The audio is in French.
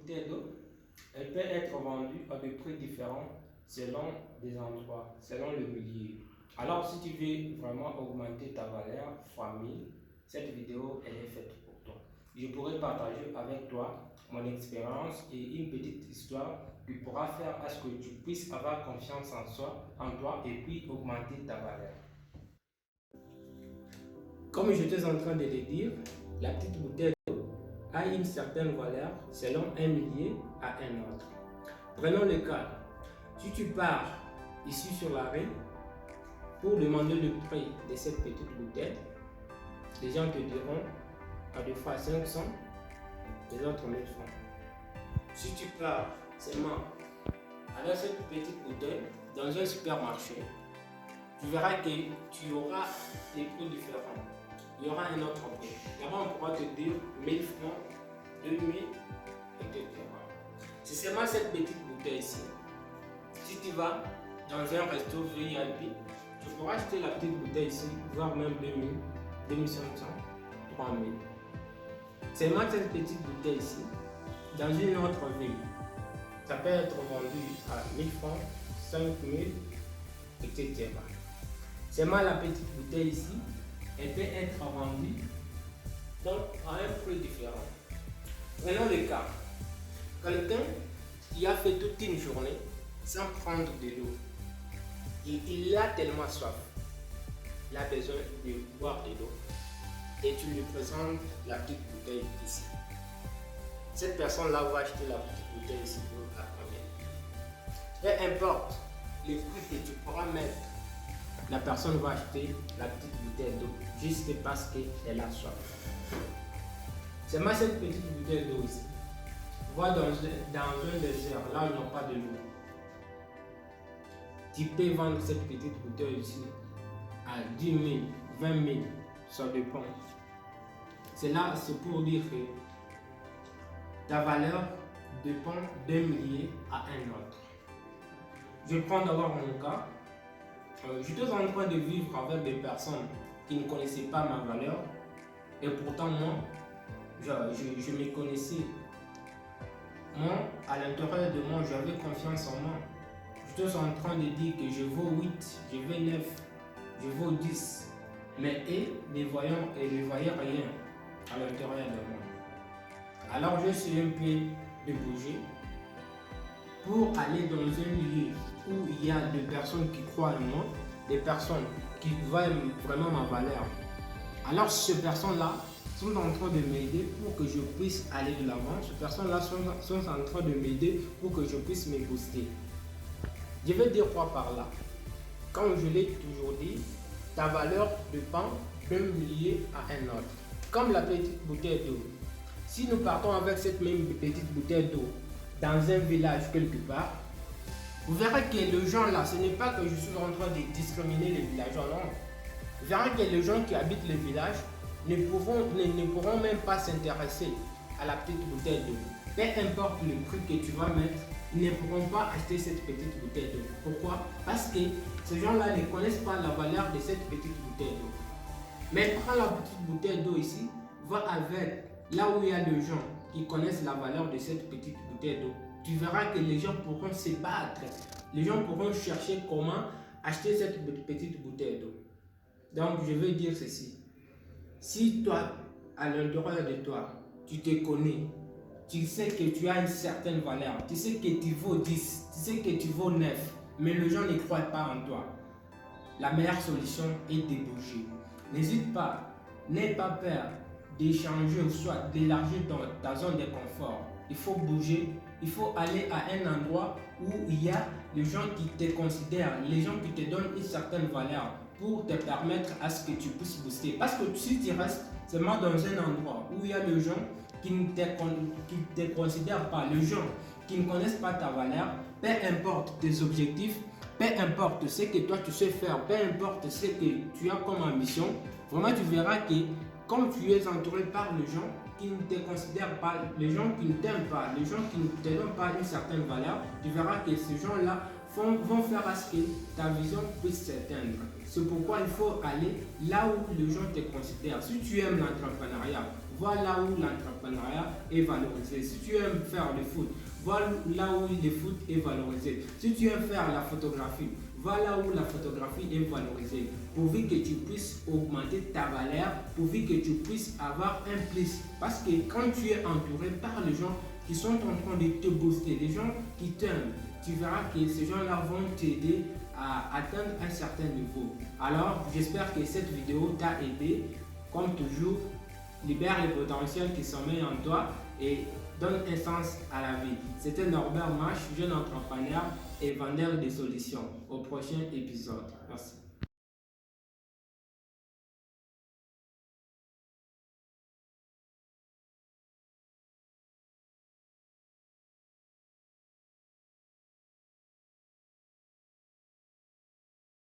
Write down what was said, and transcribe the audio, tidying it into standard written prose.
bouteille d'eau, elle peut être vendue à des prix différents selon des endroits, selon le milieu. Alors, si tu veux vraiment augmenter ta valeur fois 1000, cette vidéo elle est faite pour toi. Je pourrais partager avec toi mon expérience et une petite histoire qui pourra faire à ce que tu puisses avoir confiance en toi et puis augmenter ta valeur. Comme j'étais en train de le dire, la petite bouteille d'eau a une certaine valeur selon un milieu à un autre. Prenons le cas, si tu pars ici sur la rue pour demander le prix de cette petite bouteille, les gens te diront à deux fois 500, les autres 1000 francs. Si tu pars seulement avec cette petite bouteille dans un supermarché, tu verras que tu auras des prix différents. Il y aura un autre prix. Là-bas, on pourra te dire 1000 francs, 2000, etc. C'est seulement cette petite bouteille ici. Si tu vas dans un resto VIP, tu pourras acheter la petite bouteille ici, voire même 2000, 2500, 3000. Seulement cette petite bouteille ici, dans une autre ville, ça peut être vendu à 1000 francs, 5000, etc. Seulement la petite bouteille ici, elle peut être vendue donc à un prix différent. Prenons le cas. Quelqu'un qui a fait toute une journée sans prendre de l'eau. Il a tellement soif. Il a besoin de boire de l'eau. Et tu lui présentes la petite bouteille ici. Cette personne-là va acheter la petite bouteille ici pour la première. Peu importe le prix que tu pourras mettre, la personne va acheter la petite bouteille d'eau juste parce qu'elle a soif. C'est moi cette petite bouteille d'eau ici. Va dans un désert, là où il n'y a pas de l'eau. Tu peux vendre cette petite bouteille ici à 10 000, 20 000, ça dépend. C'est pour dire que ta valeur dépend d'un milieu à un autre. Je prends d'abord mon cas. J'étais en train de vivre avec des personnes qui ne connaissaient pas ma valeur et pourtant moi, je me connaissais. Moi, à l'intérieur de moi, j'avais confiance en moi. J'étais en train de dire que je vaux 8, je vaux 9, je vaux 10. Mais eux ne voyaient rien à l'intérieur de moi. Alors je suis un peu de bouger pour aller dans un lieu où il y a des personnes qui croient en moi, des personnes qui voient vraiment ma valeur. Alors ces personnes-là sont en train de m'aider pour que je puisse aller de l'avant. Ces personnes-là sont en train de m'aider pour que je puisse me booster. Je vais dire quoi par là? Comme je l'ai toujours dit, ta valeur dépend d'un milieu à un autre. Comme la petite bouteille d'eau. Si nous partons avec cette même petite bouteille d'eau dans un village quelque part, vous verrez que les gens là, ce n'est pas que je suis en train de discriminer les villageois, non. Vous verrez que les gens qui habitent le village ne pourront même pas s'intéresser à la petite bouteille d'eau. Peu importe le prix que tu vas mettre, ils ne pourront pas acheter cette petite bouteille d'eau. Pourquoi? Parce que ces gens-là ne connaissent pas la valeur de cette petite bouteille d'eau. Mais prends la petite bouteille d'eau ici, va avec là où il y a des gens qui connaissent la valeur de cette petite bouteille d'eau. Tu verras que les gens pourront se battre. Les gens pourront chercher comment acheter cette petite bouteille d'eau. Donc, je veux dire ceci. Si toi, à l'intérieur de toi, tu te connais, tu sais que tu as une certaine valeur, tu sais que tu vaux 10, tu sais que tu vaux 9, mais les gens ne croient pas en toi, la meilleure solution est de bouger. N'hésite pas, n'aie pas peur d'échanger ou soit d'élargir ta zone de confort. Il faut bouger, il faut aller à un endroit où il y a les gens qui te considèrent, les gens qui te donnent une certaine valeur pour te permettre à ce que tu puisses booster. Parce que si tu restes seulement dans un endroit où il y a les gens qui ne te considèrent pas, les gens qui ne connaissent pas ta valeur, peu importe tes objectifs, peu importe ce que toi tu sais faire, peu importe ce que tu as comme ambition, vraiment tu verras que comme tu es entouré par les gens qui ne te considèrent pas, les gens qui ne t'aiment pas, les gens qui ne te donnent pas une certaine valeur, tu verras que ces gens-là vont faire à ce que ta vision puisse s'éteindre. C'est pourquoi il faut aller là où les gens te considèrent. Si tu aimes l'entrepreneuriat, voilà où l'entrepreneuriat est valorisé. Si tu aimes faire le foot, voilà là où le foot est valorisé. Si tu aimes faire la photographie, voilà où la photographie est valorisée. Pourvu que tu puisses augmenter ta valeur, pourvu que tu puisses avoir un plus. Parce que quand tu es entouré par les gens qui sont en train de te booster, les gens qui t'aiment, tu verras que ces gens-là vont t'aider à atteindre un certain niveau. Alors, j'espère que cette vidéo t'a aidé. Comme toujours, libère les potentiels qui sommeillent en toi et donne un sens à la vie. C'était Norbert Mache, jeune entrepreneur et vendeur de solutions. Au prochain épisode. Merci.